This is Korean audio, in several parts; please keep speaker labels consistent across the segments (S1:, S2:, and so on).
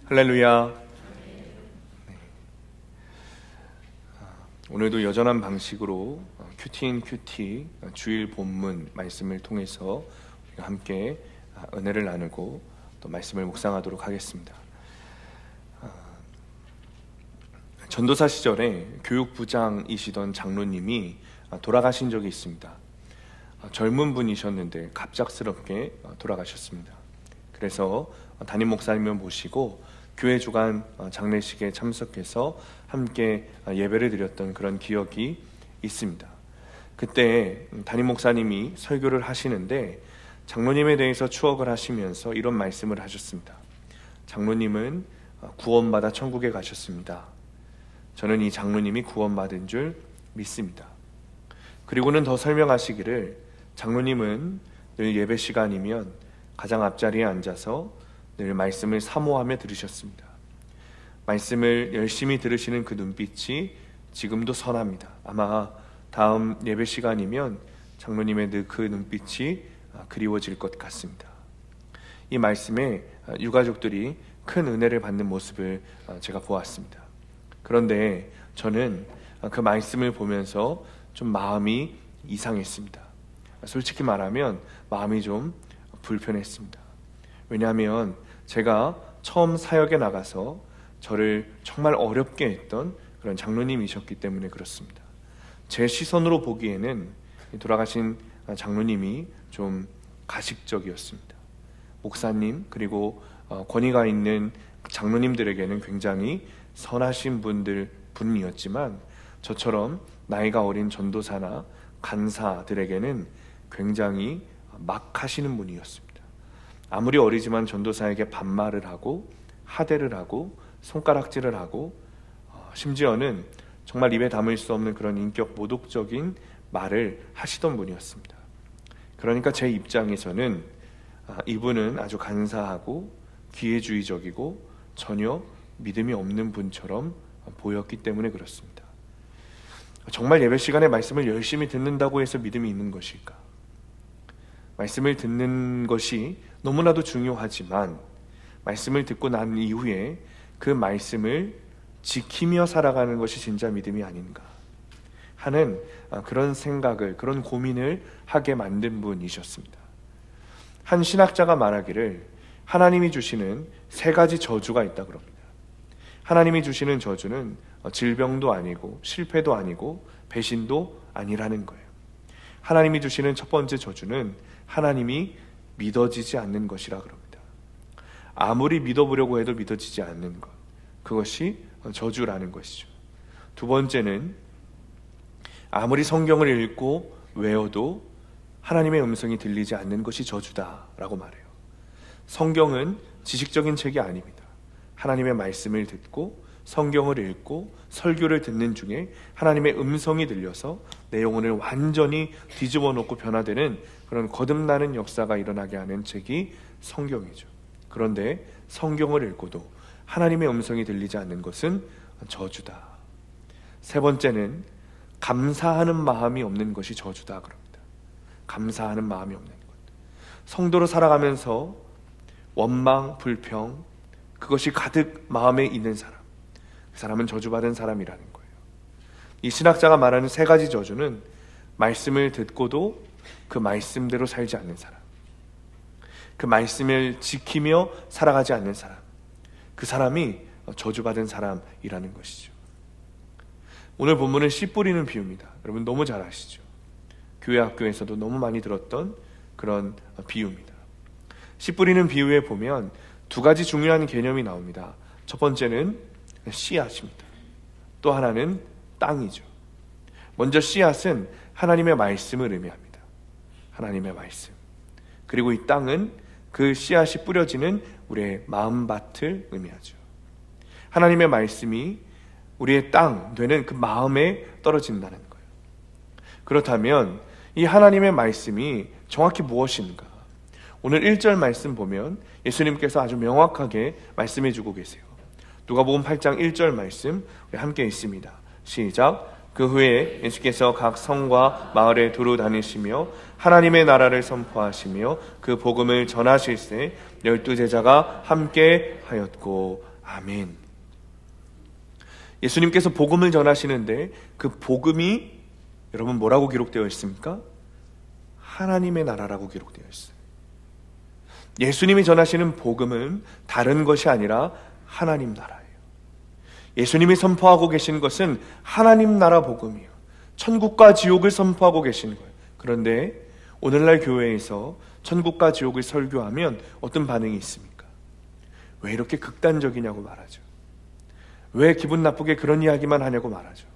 S1: 할렐루야. 오늘도 여전한 방식으로 큐티인 큐티 주일 본문 말씀을 통해서 우리가 함께 은혜를 나누고 또 말씀을 묵상하도록 하겠습니다. 전도사 시절에 교육부장이시던 장로님이 돌아가신 적이 있습니다. 젊은 분이셨는데 갑작스럽게 돌아가셨습니다. 그래서 담임 목사님을 모시고 교회 주간 장례식에 참석해서 함께 예배를 드렸던 그런 기억이 있습니다. 그때 담임 목사님이 설교를 하시는데 장로님에 대해서 추억을 하시면서 이런 말씀을 하셨습니다. 장로님은 구원받아 천국에 가셨습니다. 저는 이 장로님이 구원받은 줄 믿습니다. 그리고는 더 설명하시기를 장로님은 늘 예배 시간이면 가장 앞자리에 앉아서 늘 말씀을 사모하며 들으셨습니다. 말씀을 열심히 들으시는 그 눈빛이 지금도 선합니다. 아마 다음 예배 시간이면 장로님의 그 눈빛이 그리워질 것 같습니다. 이 말씀에 유가족들이 큰 은혜를 받는 모습을 제가 보았습니다. 그런데 저는 그 말씀을 보면서 좀 마음이 이상했습니다. 솔직히 말하면 마음이 좀 불편했습니다. 왜냐하면 제가 처음 사역에 나가서 저를 정말 어렵게 했던 그런 장로님이셨기 때문에 그렇습니다. 제 시선으로 보기에는 돌아가신 장로님이 좀 가식적이었습니다. 목사님 그리고 권위가 있는 장로님들에게는 굉장히 선하신 분이었지만 저처럼 나이가 어린 전도사나 간사들에게는 굉장히 막 하시는 분이었습니다. 아무리 어리지만 전도사에게 반말을 하고 하대를 하고 손가락질을 하고 심지어는 정말 입에 담을 수 없는 그런 인격 모독적인 말을 하시던 분이었습니다. 그러니까 제 입장에서는 이분은 아주 간사하고 기회주의적이고 전혀 믿음이 없는 분처럼 보였기 때문에 그렇습니다. 정말 예배 시간에 말씀을 열심히 듣는다고 해서 믿음이 있는 것일까? 말씀을 듣는 것이 너무나도 중요하지만 말씀을 듣고 난 이후에 그 말씀을 지키며 살아가는 것이 진짜 믿음이 아닌가 하는 그런 생각을, 그런 고민을 하게 만든 분이셨습니다. 한 신학자가 말하기를 하나님이 주시는 세 가지 저주가 있다 그럽니다. 하나님이 주시는 저주는 질병도 아니고 실패도 아니고 배신도 아니라는 거예요. 하나님이 주시는 첫 번째 저주는 하나님이 믿어지지 않는 것이라 그럽니다. 아무리 믿어보려고 해도 믿어지지 않는 것, 그것이 저주라는 것이죠. 두 번째는 아무리 성경을 읽고 외워도 하나님의 음성이 들리지 않는 것이 저주다라고 말해요. 성경은 지식적인 책이 아닙니다. 하나님의 말씀을 듣고 성경을 읽고 설교를 듣는 중에 하나님의 음성이 들려서 내 영혼을 완전히 뒤집어 놓고 변화되는 그런 거듭나는 역사가 일어나게 하는 책이 성경이죠. 그런데 성경을 읽고도 하나님의 음성이 들리지 않는 것은 저주다. 세 번째는 감사하는 마음이 없는 것이 저주다 그럽니다. 감사하는 마음이 없는 것. 성도로 살아가면서 원망, 불평, 그것이 가득 마음에 있는 사람, 그 사람은 저주받은 사람이라는 거예요. 이 신학자가 말하는 세 가지 저주는 말씀을 듣고도 그 말씀대로 살지 않는 사람, 그 말씀을 지키며 살아가지 않는 사람, 그 사람이 저주받은 사람이라는 것이죠. 오늘 본문은 씨 뿌리는 비유입니다. 여러분 너무 잘 아시죠? 교회 학교에서도 너무 많이 들었던 그런 비유입니다. 씨 뿌리는 비유에 보면 두 가지 중요한 개념이 나옵니다. 첫 번째는 씨앗입니다. 또 하나는 땅이죠. 먼저 씨앗은 하나님의 말씀을 의미합니다. 하나님의 말씀. 그리고 이 땅은 그 씨앗이 뿌려지는 우리의 마음밭을 의미하죠. 하나님의 말씀이 우리의 땅 되는 그 마음에 떨어진다는 거예요. 그렇다면 이 하나님의 말씀이 정확히 무엇인가? 오늘 1절 말씀 보면 예수님께서 아주 명확하게 말씀해 주고 계세요. 누가복음 8장 1절 말씀 우리 함께 있습니다. 시작. 그 후에 예수께서 각 성과 마을에 두루 다니시며 하나님의 나라를 선포하시며 그 복음을 전하실세 12 제자가 함께 하였고. 아멘. 예수님께서 복음을 전하시는데 그 복음이 여러분 뭐라고 기록되어 있습니까? 하나님의 나라라고 기록되어 있어요. 예수님이 전하시는 복음은 다른 것이 아니라 하나님 나라예요. 예수님이 선포하고 계신 것은 하나님 나라 복음이에요. 천국과 지옥을 선포하고 계신 거예요. 그런데 오늘날 교회에서 천국과 지옥을 설교하면 어떤 반응이 있습니까? 왜 이렇게 극단적이냐고 말하죠. 왜 기분 나쁘게 그런 이야기만 하냐고 말하죠.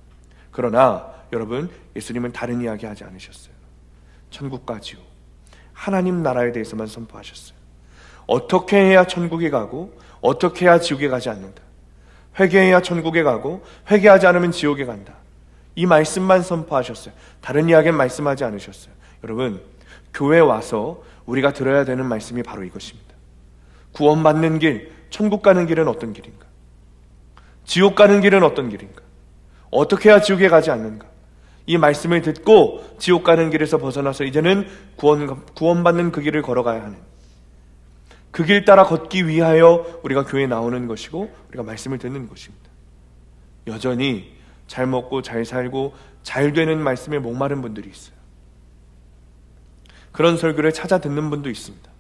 S1: 그러나 여러분, 예수님은 다른 이야기 하지 않으셨어요. 천국과 지옥, 하나님 나라에 대해서만 선포하셨어요. 어떻게 해야 천국에 가고 어떻게 해야 지옥에 가지 않는다. 회개해야 천국에 가고 회개하지 않으면 지옥에 간다. 이 말씀만 선포하셨어요. 다른 이야기는 말씀하지 않으셨어요. 여러분, 교회에 와서 우리가 들어야 되는 말씀이 바로 이것입니다. 구원받는 길, 천국 가는 길은 어떤 길인가? 지옥 가는 길은 어떤 길인가? 어떻게 해야 지옥에 가지 않는가? 이 말씀을 듣고 지옥 가는 길에서 벗어나서 이제는 구원받는 그 길을 걸어가야 하는, 그 길 따라 걷기 위하여 우리가 교회에 나오는 것이고 우리가 말씀을 듣는 것입니다. 여전히 잘 먹고 잘 살고 잘 되는 말씀에 목마른 분들이 있어요. 그런 설교를 찾아 듣는 분도 있습니다.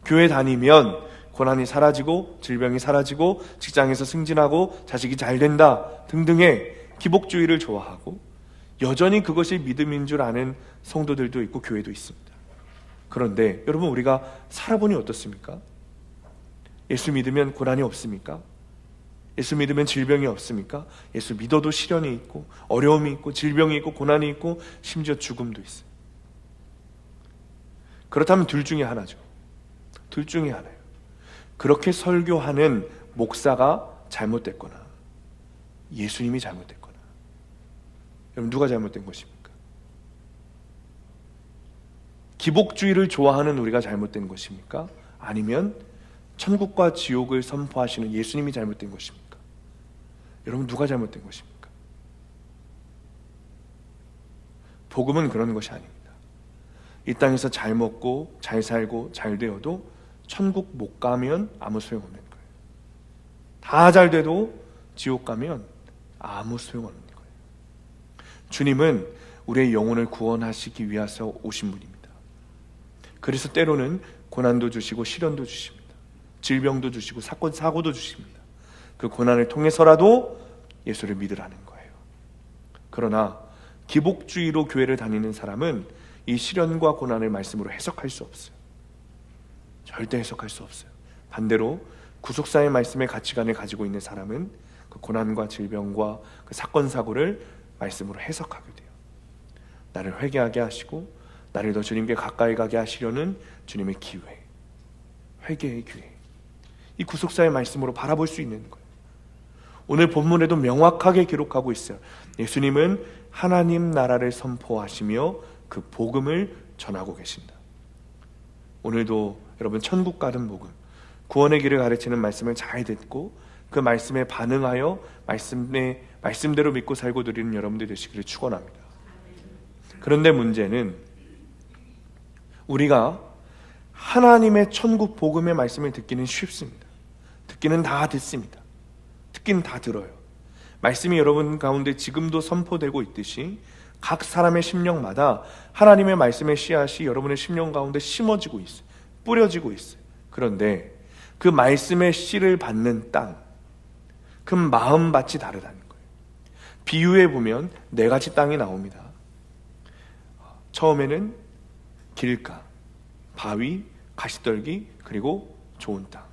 S1: 교회 다니면 고난이 사라지고 질병이 사라지고 직장에서 승진하고 자식이 잘 된다 등등의 기복주의를 좋아하고 여전히 그것이 믿음인 줄 아는 성도들도 있고 교회도 있습니다. 그런데 여러분, 우리가 살아보니 어떻습니까? 예수 믿으면 고난이 없습니까? 예수 믿으면 질병이 없습니까? 예수 믿어도 시련이 있고 어려움이 있고 질병이 있고 고난이 있고 심지어 죽음도 있어요. 그렇다면 둘 중에 하나죠. 둘 중에 하나예요. 그렇게 설교하는 목사가 잘못됐거나 예수님이 잘못됐거나. 여러분, 누가 잘못된 것입니까? 기복주의를 좋아하는 우리가 잘못된 것입니까? 아니면 천국과 지옥을 선포하시는 예수님이 잘못된 것입니까? 여러분, 누가 잘못된 것입니까? 복음은 그런 것이 아닙니다. 이 땅에서 잘 먹고 잘 살고 잘 되어도 천국 못 가면 아무 소용없는 거예요. 다 잘 돼도 지옥 가면 아무 소용없는 거예요. 주님은 우리의 영혼을 구원하시기 위해서 오신 분입니다. 그래서 때로는 고난도 주시고 시련도 주십니다. 질병도 주시고 사고도 주십니다. 그 고난을 통해서라도 예수를 믿으라는 거예요. 그러나 기복주의로 교회를 다니는 사람은 이 시련과 고난을 말씀으로 해석할 수 없어요. 절대 해석할 수 없어요. 반대로 구속사의 말씀의 가치관을 가지고 있는 사람은 그 고난과 질병과 그 사건 사고를 말씀으로 해석하게 돼요. 나를 회개하게 하시고 나를 더 주님께 가까이 가게 하시려는 주님의 기회, 회개의 기회, 이 구속사의 말씀으로 바라볼 수 있는 거예요. 오늘 본문에도 명확하게 기록하고 있어요. 예수님은 하나님 나라를 선포하시며 그 복음을 전하고 계신다. 오늘도 여러분, 천국 가는 복음, 구원의 길을 가르치는 말씀을 잘 듣고 그 말씀에 반응하여 말씀대로 믿고 살고 드리는 여러분들 되시기를 축원합니다. 그런데 문제는 우리가 하나님의 천국 복음의 말씀을 듣기는 쉽습니다. 듣기는 다 듣습니다. 듣기는 다 들어요. 말씀이 여러분 가운데 지금도 선포되고 있듯이 각 사람의 심령마다 하나님의 말씀의 씨앗이 여러분의 심령 가운데 심어지고 있어요. 뿌려지고 있어요. 그런데 그 말씀의 씨를 받는 땅, 그 마음밭이 다르다는 거예요. 비유해 보면 네 가지 땅이 나옵니다. 처음에는 길가, 바위, 가시떨기, 그리고 좋은 땅.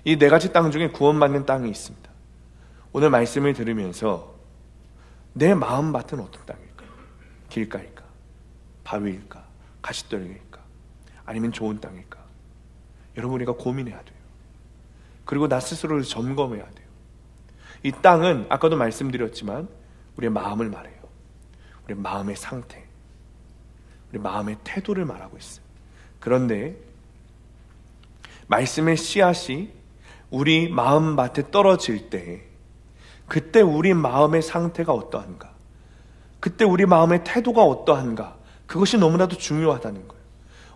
S1: 이 네 가지 땅 중에 구원받는 땅이 있습니다. 오늘 말씀을 들으면서 내 마음밭은 어떤 땅일까요? 길가일까? 바위일까? 가시떨기일까? 아니면 좋은 땅일까? 여러분, 우리가 고민해야 돼요. 그리고 나 스스로를 점검해야 돼요. 이 땅은 아까도 말씀드렸지만 우리의 마음을 말해요. 우리의 마음의 상태, 우리 마음의 태도를 말하고 있어요. 그런데 말씀의 씨앗이 우리 마음밭에 떨어질 때 그때 우리 마음의 상태가 어떠한가, 그때 우리 마음의 태도가 어떠한가, 그것이 너무나도 중요하다는 거예요.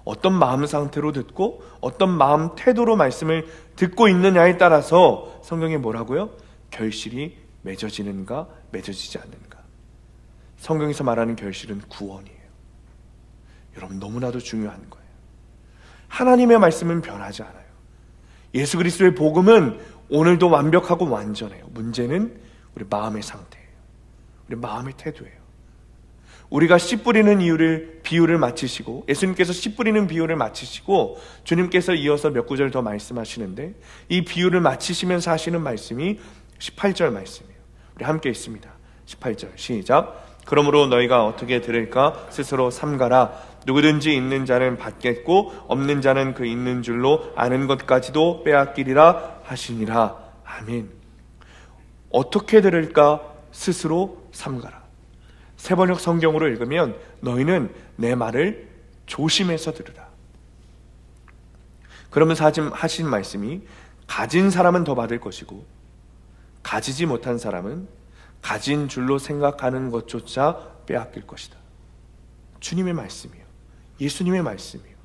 S1: 어떤 마음 상태로 듣고 어떤 마음 태도로 말씀을 듣고 있느냐에 따라서 성경에 뭐라고요? 결실이 맺어지는가 맺어지지 않는가. 성경에서 말하는 결실은 구원이에요. 여러분, 너무나도 중요한 거예요. 하나님의 말씀은 변하지 않아요. 예수 그리스도의 복음은 오늘도 완벽하고 완전해요. 문제는 우리 마음의 상태예요. 우리 마음의 태도예요. 우리가 씨 뿌리는 비유를 마치시고, 예수님께서 씨 뿌리는 비유를 마치시고 주님께서 이어서 몇 구절 더 말씀하시는데, 이 비유를 마치시면서 하시는 말씀이 18절 말씀이에요. 우리 함께 있습니다. 18절 시작. 그러므로 너희가 어떻게 들을까 스스로 삼가라. 누구든지 있는 자는 받겠고 없는 자는 그 있는 줄로 아는 것까지도 빼앗기리라 하시니라. 아멘. 어떻게 들을까 스스로 삼가라. 세번역 성경으로 읽으면 너희는 내 말을 조심해서 들으라. 그러면서 하신 말씀이 가진 사람은 더 받을 것이고 가지지 못한 사람은 가진 줄로 생각하는 것조차 빼앗길 것이다. 주님의 말씀이에요. 예수님의 말씀이에요.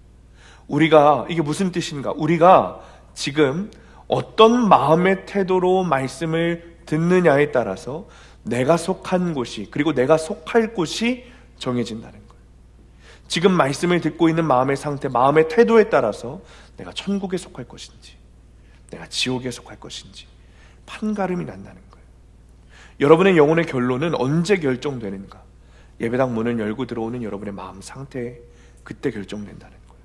S1: 우리가 이게 무슨 뜻인가? 우리가 지금 어떤 마음의 태도로 말씀을 듣느냐에 따라서 내가 속한 곳이, 그리고 내가 속할 곳이 정해진다는 거예요. 지금 말씀을 듣고 있는 마음의 상태, 마음의 태도에 따라서 내가 천국에 속할 것인지 내가 지옥에 속할 것인지 판가름이 난다는 거예요. 여러분의 영혼의 결론은 언제 결정되는가? 예배당 문을 열고 들어오는 여러분의 마음 상태에 그때 결정된다는 거예요.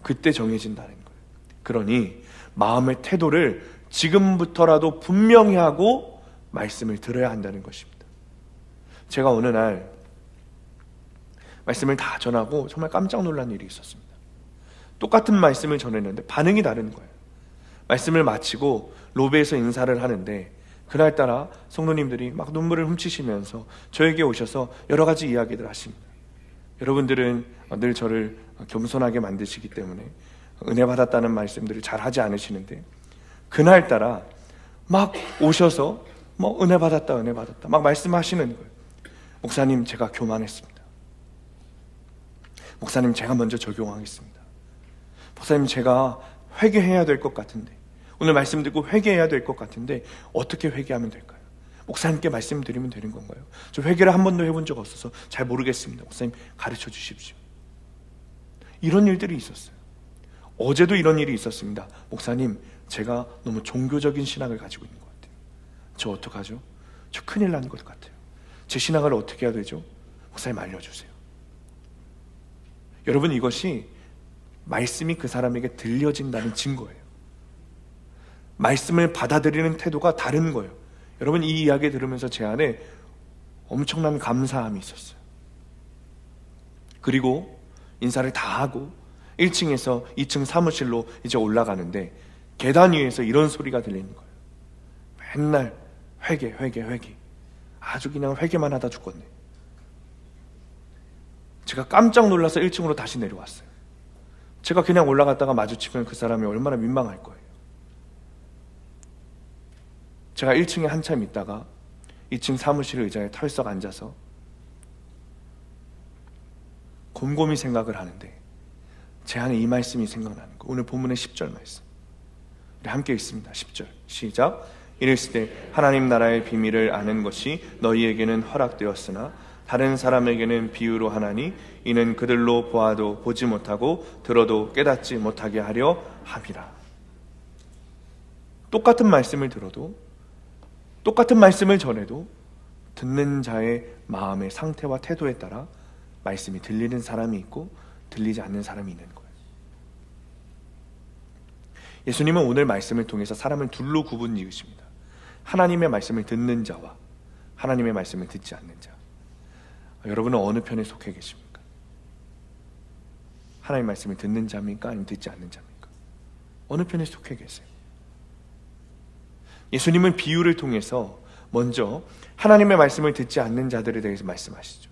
S1: 그때 정해진다는 거예요. 그러니 마음의 태도를 지금부터라도 분명히 하고 말씀을 들어야 한다는 것입니다. 제가 어느 날 말씀을 다 전하고 정말 깜짝 놀란 일이 있었습니다. 똑같은 말씀을 전했는데 반응이 다른 거예요. 말씀을 마치고 로비에서 인사를 하는데 그날따라 성도님들이 막 눈물을 훔치시면서 저에게 오셔서 여러 가지 이야기들 하십니다. 여러분들은 늘 저를 겸손하게 만드시기 때문에 은혜 받았다는 말씀들을 잘 하지 않으시는데, 그날따라 막 오셔서 은혜 받았다 막 말씀하시는 거예요. 목사님, 제가 교만했습니다. 목사님, 제가 먼저 적용하겠습니다. 목사님, 제가 회개해야 될 것 같은데, 오늘 말씀 듣고 회개해야 될 것 같은데 어떻게 회개하면 될까요? 목사님께 말씀드리면 되는 건가요? 저 회개를 한 번도 해본 적 없어서 잘 모르겠습니다. 목사님, 가르쳐 주십시오. 이런 일들이 있었어요. 어제도 이런 일이 있었습니다. 목사님, 제가 너무 종교적인 신앙을 가지고 있는 것 같아요. 저 어떡하죠? 저 큰일 나는 것 같아요. 제 신앙을 어떻게 해야 되죠? 목사님, 알려주세요. 여러분, 이것이 말씀이 그 사람에게 들려진다는 증거예요. 말씀을 받아들이는 태도가 다른 거예요. 여러분, 이 이야기 들으면서 제 안에 엄청난 감사함이 있었어요. 그리고 인사를 다 하고 1층에서 2층 사무실로 이제 올라가는데 계단 위에서 이런 소리가 들리는 거예요. 맨날 회개. 아주 그냥 회개만 하다 죽겠네. 제가 깜짝 놀라서 1층으로 다시 내려왔어요. 제가 그냥 올라갔다가 마주치면 그 사람이 얼마나 민망할 거예요. 제가 1층에 한참 있다가 2층 사무실 의자에 털썩 앉아서 곰곰이 생각을 하는데 제 안에 이 말씀이 생각나는 거예요. 오늘 본문의 10절 말씀. 우리 함께 읽습니다. 10절 시작. 이르시되 하나님 나라의 비밀을 아는 것이 너희에게는 허락되었으나 다른 사람에게는 비유로 하나니 이는 그들로 보아도 보지 못하고 들어도 깨닫지 못하게 하려 함이라. 똑같은 말씀을 들어도, 똑같은 말씀을 전해도 듣는 자의 마음의 상태와 태도에 따라 말씀이 들리는 사람이 있고 들리지 않는 사람이 있는 거예요. 예수님은 오늘 말씀을 통해서 사람을 둘로 구분 지으십니다. 하나님의 말씀을 듣는 자와 하나님의 말씀을 듣지 않는 자. 여러분은 어느 편에 속해 계십니까? 하나님의 말씀을 듣는 자입니까? 아니면 듣지 않는 자입니까? 어느 편에 속해 계세요? 예수님은 비유를 통해서 먼저 하나님의 말씀을 듣지 않는 자들에 대해서 말씀하시죠.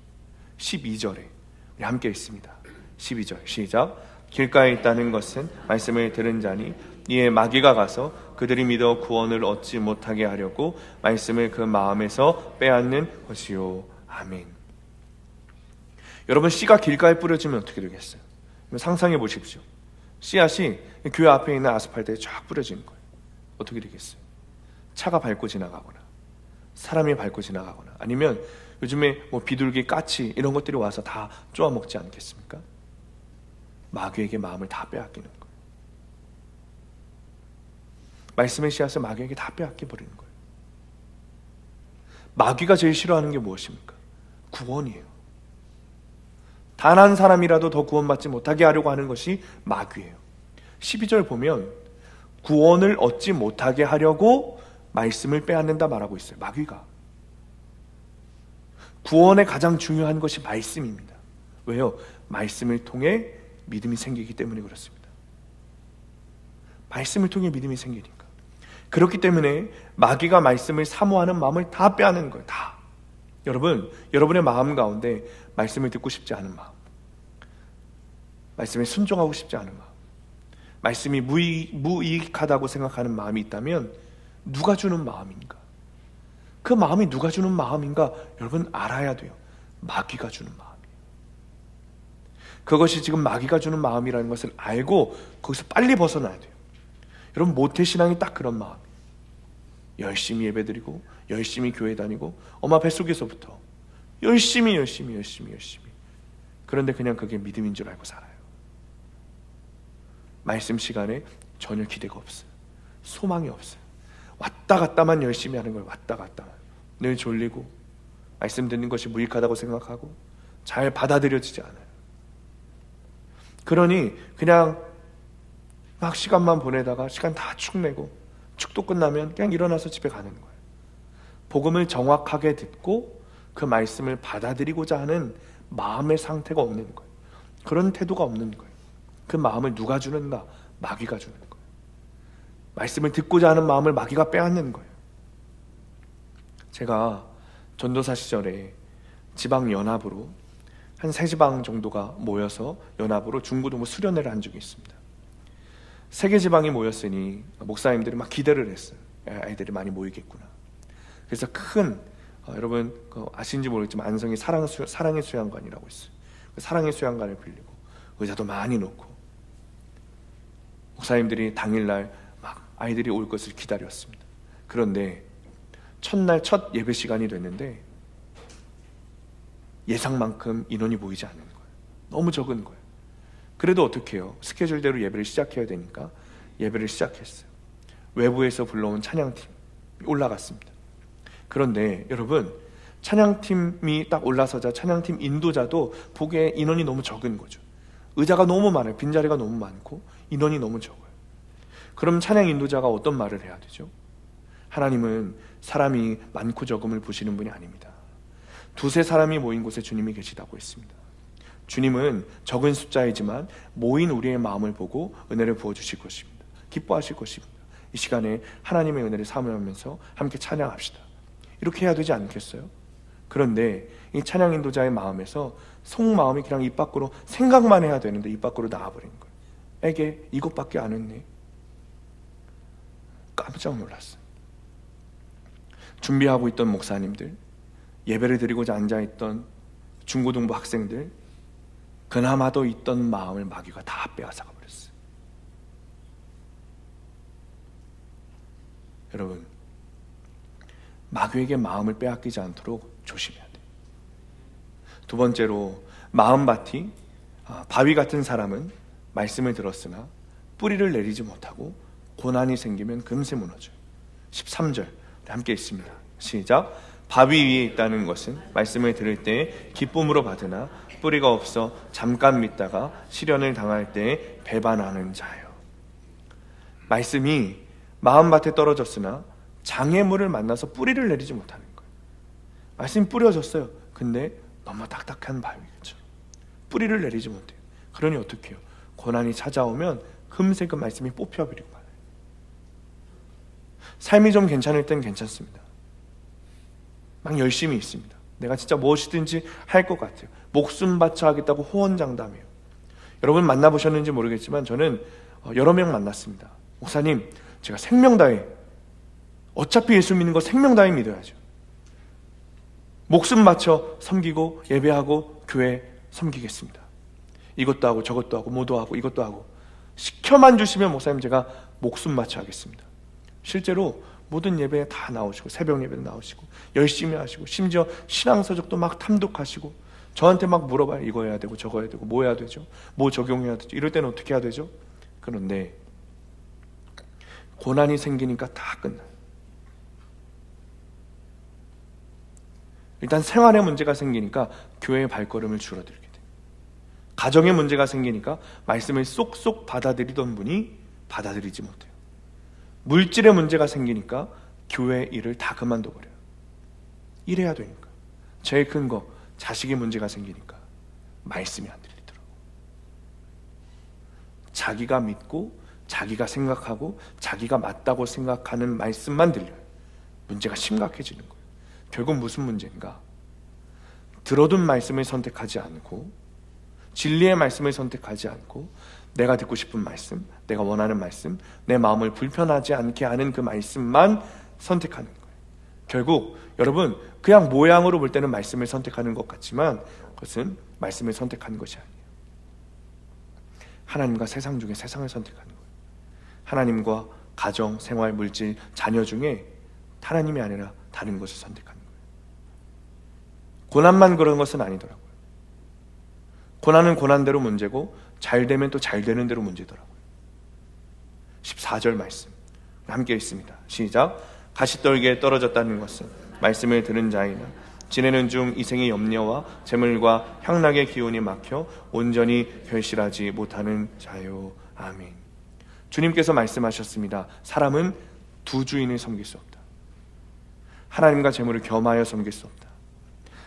S1: 12절에 우리 함께 읽습니다. 12절 시작. 길가에 있다는 것은 말씀을 들은 자니 이에 마귀가 가서 그들이 믿어 구원을 얻지 못하게 하려고 말씀을 그 마음에서 빼앗는 것이요. 아멘. 여러분, 씨가 길가에 뿌려지면 어떻게 되겠어요? 상상해 보십시오. 씨앗이 교회 앞에 있는 아스팔트에 쫙 뿌려지는 거예요. 어떻게 되겠어요? 차가 밟고 지나가거나 사람이 밟고 지나가거나 아니면 요즘에 뭐 비둘기, 까치 이런 것들이 와서 다 쪼아먹지 않겠습니까? 마귀에게 마음을 다 빼앗기는 거예요. 말씀의 씨앗을 마귀에게 다 빼앗겨 버리는 거예요. 마귀가 제일 싫어하는 게 무엇입니까? 구원이에요. 단 한 사람이라도 더 구원받지 못하게 하려고 하는 것이 마귀예요. 12절 보면 구원을 얻지 못하게 하려고 말씀을 빼앗는다 말하고 있어요. 마귀가. 구원의 가장 중요한 것이 말씀입니다. 왜요? 말씀을 통해 믿음이 생기기 때문에 그렇습니다. 말씀을 통해 믿음이 생기니까. 그렇기 때문에 마귀가 말씀을 사모하는 마음을 다 빼앗는 거예요. 다. 여러분, 여러분의 마음 가운데 말씀을 듣고 싶지 않은 마음, 말씀에 순종하고 싶지 않은 마음, 말씀이 무이익하다고 생각하는 마음이 있다면 누가 주는 마음인가? 그 마음이 누가 주는 마음인가? 여러분 알아야 돼요. 마귀가 주는 마음이에요. 그것이 지금 마귀가 주는 마음이라는 것을 알고 거기서 빨리 벗어나야 돼요. 여러분 모태신앙이 딱 그런 마음이에요. 열심히 예배드리고 열심히 교회 다니고 엄마 뱃속에서부터 열심히 그런데 그냥 그게 믿음인 줄 알고 살아요. 말씀 시간에 전혀 기대가 없어요. 소망이 없어요. 왔다 갔다만 열심히 하는 거예요. 왔다 갔다만. 늘 졸리고 말씀 듣는 것이 무익하다고 생각하고 잘 받아들여지지 않아요. 그러니 그냥 막 시간만 보내다가 시간 다 축내고 축도 끝나면 그냥 일어나서 집에 가는 거예요. 복음을 정확하게 듣고 그 말씀을 받아들이고자 하는 마음의 상태가 없는 거예요. 그런 태도가 없는 거예요. 그 마음을 누가 주는가? 마귀가 주는 거예요. 말씀을 듣고자 하는 마음을 마귀가 빼앗는 거예요. 제가 전도사 시절에 지방연합으로 한 3지방 정도가 모여서 연합으로 중고등부 수련회를 한 적이 있습니다. 3개 지방이 모였으니 목사님들이 막 기대를 했어요. 아이들이 많이 모이겠구나. 그래서 큰 여러분 아시는지 모르겠지만 안성에 사랑의 수양관이라고 있어요. 그 사랑의 수양관을 빌리고 의자도 많이 놓고 목사님들이 당일날 막 아이들이 올 것을 기다렸습니다. 그런데 첫날 첫 예배 시간이 됐는데 예상만큼 인원이 모이지 않는 거예요. 너무 적은 거예요. 그래도 어떻게 해요? 스케줄대로 예배를 시작해야 되니까 예배를 시작했어요. 외부에서 불러온 찬양팀이 올라갔습니다. 그런데 여러분 찬양팀이 딱 올라서자 찬양팀 인도자도 보기에 인원이 너무 적은 거죠. 의자가 너무 많아요. 빈자리가 너무 많고 인원이 너무 적어요. 그럼 찬양 인도자가 어떤 말을 해야 되죠? 하나님은 사람이 많고 적음을 보시는 분이 아닙니다. 2-3 모인 곳에 주님이 계시다고 했습니다. 주님은 적은 숫자이지만 모인 우리의 마음을 보고 은혜를 부어주실 것입니다. 기뻐하실 것입니다. 이 시간에 하나님의 은혜를 사모하면서 함께 찬양합시다. 이렇게 해야 되지 않겠어요? 그런데 이 찬양 인도자의 마음에서 속마음이 그냥 입 밖으로 생각만 해야 되는데 입 밖으로 나와버린 거예요. 에게 이것밖에 안 했네. 깜짝 놀랐어요. 준비하고 있던 목사님들, 예배를 드리고자 앉아있던 중고등부 학생들, 그나마도 있던 마음을 마귀가 다 빼앗아가 버렸어요. 여러분, 마귀에게 마음을 빼앗기지 않도록 조심해야 돼요. 2번째로 마음밭이 바위 같은 사람은 말씀을 들었으나 뿌리를 내리지 못하고 고난이 생기면 금세 무너져요. 13절 함께 있습니다. 시작. 바위 위에 있다는 것은 말씀을 들을 때 기쁨으로 받으나 뿌리가 없어 잠깐 믿다가 시련을 당할 때 배반하는 자예요. 말씀이 마음밭에 떨어졌으나 장애물을 만나서 뿌리를 내리지 못하는 거예요. 말씀이 뿌려졌어요. 근데 너무 딱딱한 바위처럼 뿌리를 내리지 못해요. 그러니 어떻게 해요? 고난이 찾아오면 금세 그 말씀이 뽑혀버리고 말아요. 삶이 좀 괜찮을 땐 괜찮습니다. 막 열심히 있습니다. 내가 진짜 무엇이든지 할 것 같아요. 목숨 바쳐 하겠다고 호언장담해요. 여러분 만나보셨는지 모르겠지만 저는 여러 명 만났습니다. 목사님, 제가 생명 다해, 어차피 예수 믿는 거 생명 다해 믿어야죠. 목숨 바쳐 섬기고 예배하고 교회 섬기겠습니다. 이것도 하고 저것도 하고 뭐도 하고 이것도 하고 시켜만 주시면 목사님 제가 목숨 바쳐 하겠습니다. 실제로 모든 예배에 다 나오시고 새벽 예배도 나오시고 열심히 하시고 심지어 신앙서적도 막 탐독하시고 저한테 막 물어봐요. 이거 해야 되고 저거 해야 되고 뭐 해야 되죠? 뭐 적용해야 되죠? 이럴 때는 어떻게 해야 되죠? 그런데 고난이 생기니까 다 끝나요. 일단 생활에 문제가 생기니까 교회의 발걸음을 줄어들게 돼요. 가정에 문제가 생기니까 말씀을 쏙쏙 받아들이던 분이 받아들이지 못해요. 물질에 문제가 생기니까 교회 일을 다 그만둬버려요. 이래야 되니까. 제일 큰 거, 자식이 문제가 생기니까 말씀이 안 들리더라고. 자기가 믿고 자기가 생각하고 자기가 맞다고 생각하는 말씀만 들려요. 문제가 심각해지는 거예요. 결국 무슨 문제인가? 들어둔 말씀을 선택하지 않고 진리의 말씀을 선택하지 않고 내가 듣고 싶은 말씀, 내가 원하는 말씀, 내 마음을 불편하지 않게 하는 그 말씀만 선택하는 거예요. 결국 여러분 그냥 모양으로 볼 때는 말씀을 선택하는 것 같지만 그것은 말씀을 선택하는 것이 아니에요. 하나님과 세상 중에 세상을 선택하는 거예요. 하나님과 가정, 생활, 물질, 자녀 중에 하나님이 아니라 다른 것을 선택하는 거예요. 고난만 그런 것은 아니더라고요. 고난은 고난대로 문제고 잘 되면 또 잘 되는 대로 문제더라고요. 14절 말씀 함께 있습니다. 시작. 가시떨기에 떨어졌다는 것은 말씀을 들은 자이나 지내는 중 이생의 염려와 재물과 향락의 기운이 막혀 온전히 결실하지 못하는 자요. 아멘. 주님께서 말씀하셨습니다. 사람은 두 주인을 섬길 수 없다. 하나님과 재물을 겸하여 섬길 수 없다.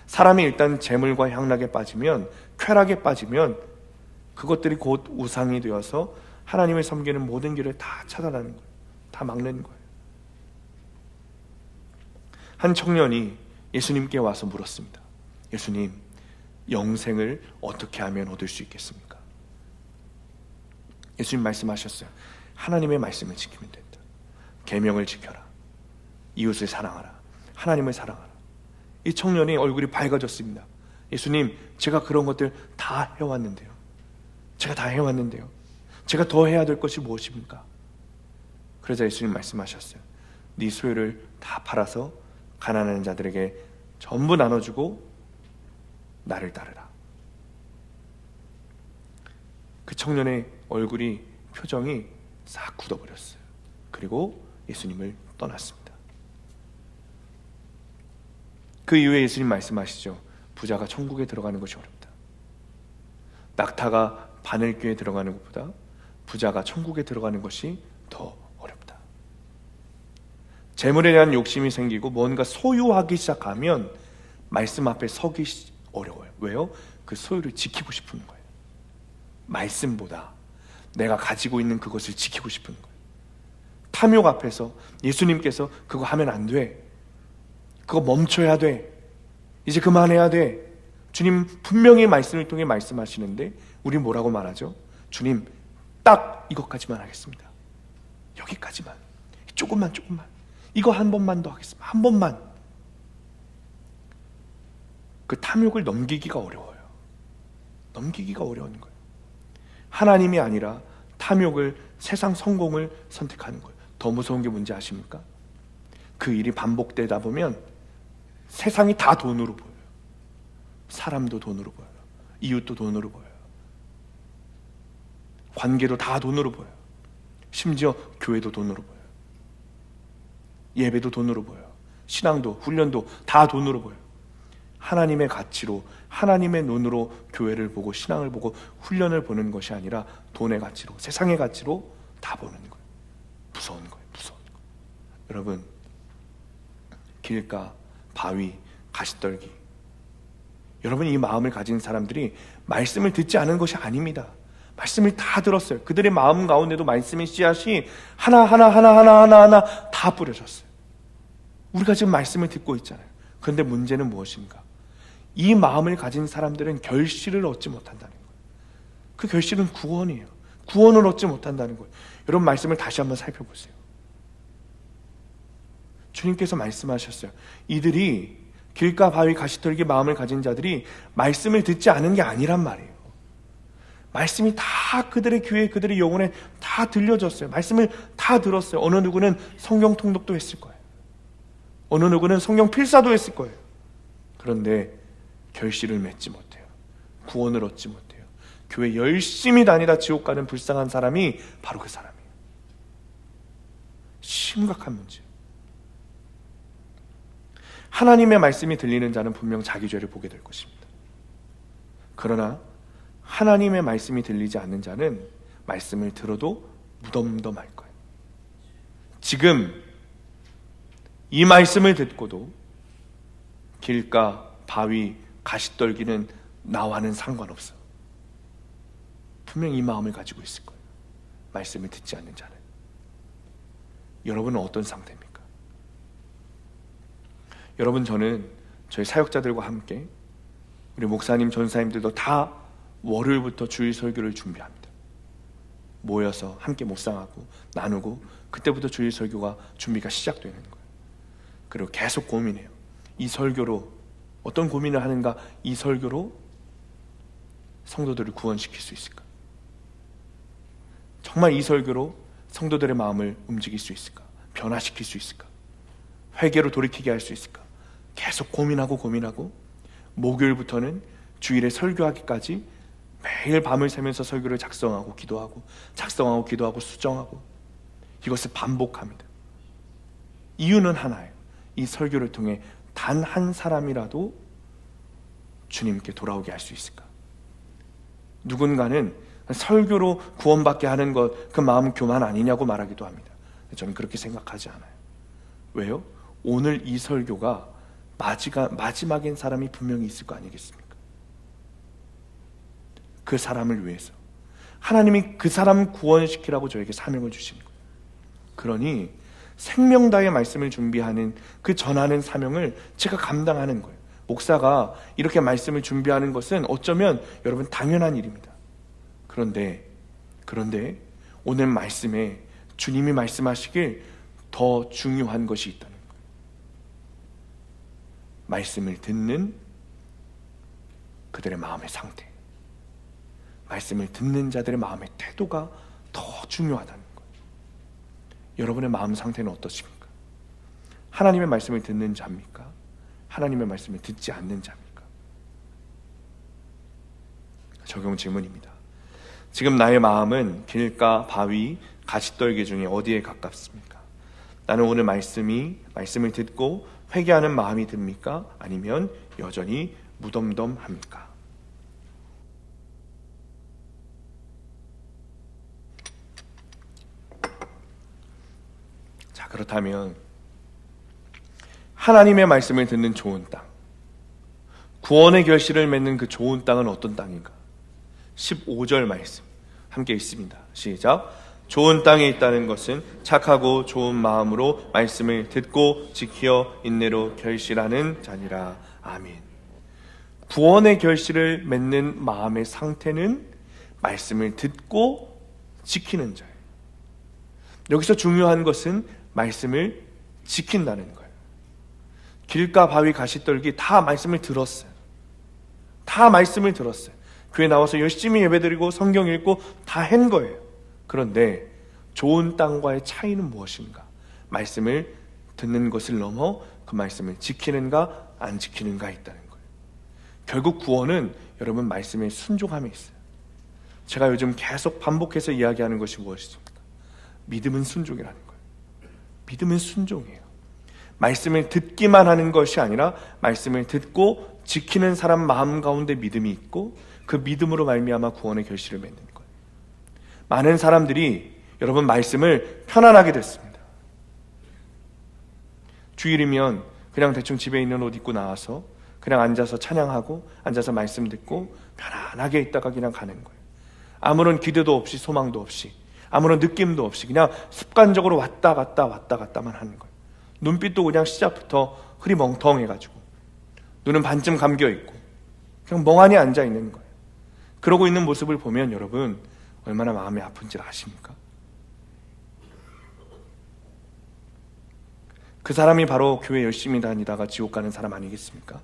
S1: 사람이 일단 재물과 향락에 빠지면, 쾌락에 빠지면 그것들이 곧 우상이 되어서 하나님을 섬기는 모든 길을 다 차단하는 거예요. 다 막는 거예요. 한 청년이 예수님께 와서 물었습니다. 예수님, 영생을 어떻게 하면 얻을 수 있겠습니까? 예수님 말씀하셨어요. 하나님의 말씀을 지키면 된다. 계명을 지켜라. 이웃을 사랑하라. 하나님을 사랑하라. 이 청년의 얼굴이 밝아졌습니다. 예수님, 제가 그런 것들 다 해왔는데요. 제가 더 해야 될 것이 무엇입니까? 그러자 예수님 말씀하셨어요. 네 소유를 다 팔아서 가난한 자들에게 전부 나눠주고 나를 따르라. 그 청년의 얼굴이, 표정이 싹 굳어버렸어요. 그리고 예수님을 떠났습니다. 그 이후에 예수님 말씀하시죠. 부자가 천국에 들어가는 것이 어렵다. 낙타가 바늘귀에 들어가는 것보다 부자가 천국에 들어가는 것이 더 어렵다. 재물에 대한 욕심이 생기고 뭔가 소유하기 시작하면 말씀 앞에 서기 어려워요. 왜요? 그 소유를 지키고 싶은 거예요. 말씀보다 내가 가지고 있는 그것을 지키고 싶은 거예요. 탐욕 앞에서 예수님께서 그거 하면 안 돼. 그거 멈춰야 돼. 이제 그만해야 돼. 주님 분명히 말씀을 통해 말씀하시는데 우리 뭐라고 말하죠? 주님 딱 이것까지만 하겠습니다. 여기까지만. 조금만. 이거 한 번만 더 하겠습니다. 한 번만. 그 탐욕을 넘기기가 어려워요. 넘기기가 어려운 거예요. 하나님이 아니라 탐욕을, 세상 성공을 선택하는 거예요. 더 무서운 게 뭔지 아십니까? 그 일이 반복되다 보면 세상이 다 돈으로 보여요. 사람도 돈으로 보여요. 이웃도 돈으로 보여요. 관계도 다 돈으로 보여요. 심지어 교회도 돈으로 보여요. 예배도 돈으로 보여요. 신앙도, 훈련도 다 돈으로 보여요. 하나님의 가치로, 하나님의 눈으로 교회를 보고 신앙을 보고 훈련을 보는 것이 아니라 돈의 가치로, 세상의 가치로 다 보는 거예요. 무서운 거예요. 여러분, 길가, 바위, 가시떨기, 여러분 이 마음을 가진 사람들이 말씀을 듣지 않은 것이 아닙니다. 말씀을 다 들었어요. 그들의 마음 가운데도 말씀의 씨앗이 하나 다 뿌려졌어요. 우리가 지금 말씀을 듣고 있잖아요. 그런데 문제는 무엇인가? 이 마음을 가진 사람들은 결실을 얻지 못한다는 거예요. 그 결실은 구원이에요. 구원을 얻지 못한다는 거예요. 여러분 말씀을 다시 한번 살펴보세요. 주님께서 말씀하셨어요. 이들이 길가 바위 가시떨기 마음을 가진 자들이 말씀을 듣지 않은 게 아니란 말이에요. 말씀이 다 그들의 귀에, 그들의 영혼에 다 들려졌어요. 말씀을 다 들었어요. 어느 누구는 성경 통독도 했을 거예요. 어느 누구는 성경 필사도 했을 거예요. 그런데 결실을 맺지 못해요. 구원을 얻지 못해요. 교회 열심히 다니다 지옥 가는 불쌍한 사람이 바로 그 사람이에요. 심각한 문제예요. 하나님의 말씀이 들리는 자는 분명 자기 죄를 보게 될 것입니다. 그러나 하나님의 말씀이 들리지 않는 자는 말씀을 들어도 무덤덤할 거예요. 지금 이 말씀을 듣고도 길가, 바위, 가시떨기는 나와는 상관없어. 분명 이 마음을 가지고 있을 거예요. 말씀을 듣지 않는 자는. 여러분은 어떤 상태입니까? 여러분, 저는 저희 사역자들과 함께 우리 목사님, 전사님들도 다 월요일부터 주일 설교를 준비합니다. 모여서 함께 묵상하고 나누고 그때부터 주일 설교가 준비가 시작되는 거예요. 그리고 계속 고민해요. 이 설교로 어떤 고민을 하는가? 이 설교로 성도들을 구원시킬 수 있을까? 정말 이 설교로 성도들의 마음을 움직일 수 있을까? 변화시킬 수 있을까? 회개로 돌이키게 할 수 있을까? 계속 고민하고 목요일부터는 주일에 설교하기까지 매일 밤을 새면서 설교를 작성하고 기도하고 수정하고 이것을 반복합니다. 이유는 하나예요. 이 설교를 통해 단 한 사람이라도 주님께 돌아오게 할 수 있을까? 누군가는 설교로 구원받게 하는 것, 그 마음 교만 아니냐고 말하기도 합니다. 저는 그렇게 생각하지 않아요. 왜요? 오늘 이 설교가 마지막인 사람이 분명히 있을 거 아니겠습니까? 그 사람을 위해서 하나님이 그 사람 구원시키라고 저에게 사명을 주신 거예요. 그러니 생명다의 말씀을 준비하는 그 전하는 사명을 제가 감당하는 거예요. 목사가 이렇게 말씀을 준비하는 것은 어쩌면 여러분 당연한 일입니다. 그런데 오늘 말씀에 주님이 말씀하시길 더 중요한 것이 있다는 거예요. 말씀을 듣는 그들의 마음의 상태, 말씀을 듣는 자들의 마음의 태도가 더 중요하다는 거예요. 여러분의 마음 상태는 어떠십니까? 하나님의 말씀을 듣는 자입니까? 하나님의 말씀을 듣지 않는 자입니까? 적용 질문입니다. 지금 나의 마음은 길가, 바위, 가시떨기 중에 어디에 가깝습니까? 나는 오늘 말씀을 듣고 회개하는 마음이 듭니까? 아니면 여전히 무덤덤합니까? 자, 그렇다면 하나님의 말씀을 듣는 좋은 땅, 구원의 결실을 맺는 그 좋은 땅은 어떤 땅인가? 15절 말씀 함께 읽습니다. 시작. 좋은 땅에 있다는 것은 착하고 좋은 마음으로 말씀을 듣고 지켜 인내로 결실하는 자니라. 아멘. 구원의 결실을 맺는 마음의 상태는 말씀을 듣고 지키는 자예요. 여기서 중요한 것은 말씀을 지킨다는 거예요. 길가, 바위, 가시떨기 다 말씀을 들었어요. 다 말씀을 들었어요. 교회 나와서 열심히 예배드리고 성경 읽고 다 한 거예요. 그런데 좋은 땅과의 차이는 무엇인가? 말씀을 듣는 것을 넘어 그 말씀을 지키는가 안 지키는가 있다는 거예요. 결국 구원은 여러분 말씀에 순종함에 있어요. 제가 요즘 계속 반복해서 이야기하는 것이 무엇입니까? 믿음은 순종이라는 거예요. 믿음은 순종이에요. 말씀을 듣기만 하는 것이 아니라 말씀을 듣고 지키는 사람 마음 가운데 믿음이 있고 그 믿음으로 말미암아 구원의 결실을 맺는 거예요. 많은 사람들이 여러분 말씀을 편안하게 듣습니다. 주일이면 그냥 대충 집에 있는 옷 입고 나와서 그냥 앉아서 찬양하고 앉아서 말씀 듣고 편안하게 있다가 그냥 가는 거예요. 아무런 기대도 없이 소망도 없이 아무런 느낌도 없이 그냥 습관적으로 왔다 갔다만 하는 거예요. 눈빛도 그냥 시작부터 흐리멍텅해가지고 눈은 반쯤 감겨있고 그냥 멍하니 앉아있는 거예요. 그러고 있는 모습을 보면 여러분 얼마나 마음이 아픈지 아십니까? 그 사람이 바로 교회 열심히 다니다가 지옥 가는 사람 아니겠습니까?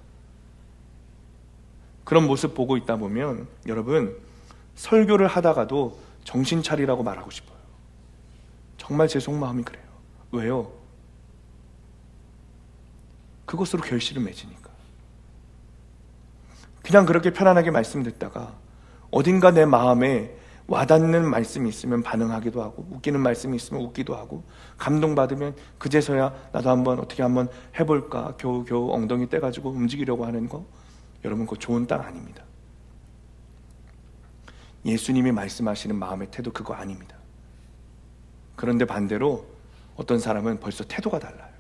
S1: 그런 모습 보고 있다 보면 여러분 설교를 하다가도 정신 차리라고 말하고 싶어요. 정말 제 속마음이 그래요. 왜요? 그것으로 결실을 맺으니까. 그냥 그렇게 편안하게 말씀 듣다가 어딘가 내 마음에 와닿는 말씀이 있으면 반응하기도 하고, 웃기는 말씀이 있으면 웃기도 하고, 감동받으면 그제서야 나도 어떻게 한번 해볼까 겨우 엉덩이 떼가지고 움직이려고 하는 거, 여러분 그거 좋은 땅 아닙니다. 예수님이 말씀하시는 마음의 태도 그거 아닙니다. 그런데 반대로 어떤 사람은 벌써 태도가 달라요.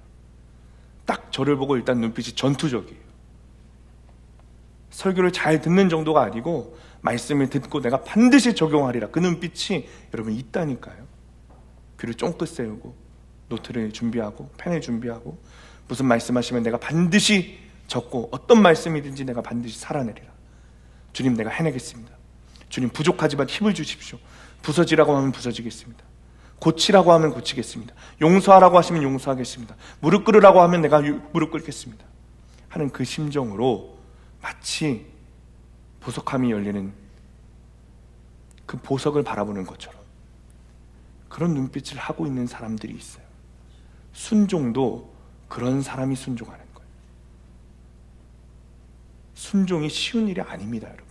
S1: 딱 저를 보고 일단 눈빛이 전투적이에요. 설교를 잘 듣는 정도가 아니고 말씀을 듣고 내가 반드시 적용하리라, 그 눈빛이 여러분 있다니까요. 귀를 쫑긋 세우고 노트를 준비하고 펜을 준비하고, 무슨 말씀하시면 내가 반드시 적고, 어떤 말씀이든지 내가 반드시 살아내리라. 주님, 내가 해내겠습니다. 주님, 부족하지만 힘을 주십시오. 부서지라고 하면 부서지겠습니다. 고치라고 하면 고치겠습니다. 용서하라고 하시면 용서하겠습니다. 무릎 꿇으라고 하면 내가 무릎 꿇겠습니다 하는 그 심정으로, 마치 보석함이 열리는 그 보석을 바라보는 것처럼 그런 눈빛을 하고 있는 사람들이 있어요. 순종도 그런 사람이 순종하는 거예요. 순종이 쉬운 일이 아닙니다, 여러분.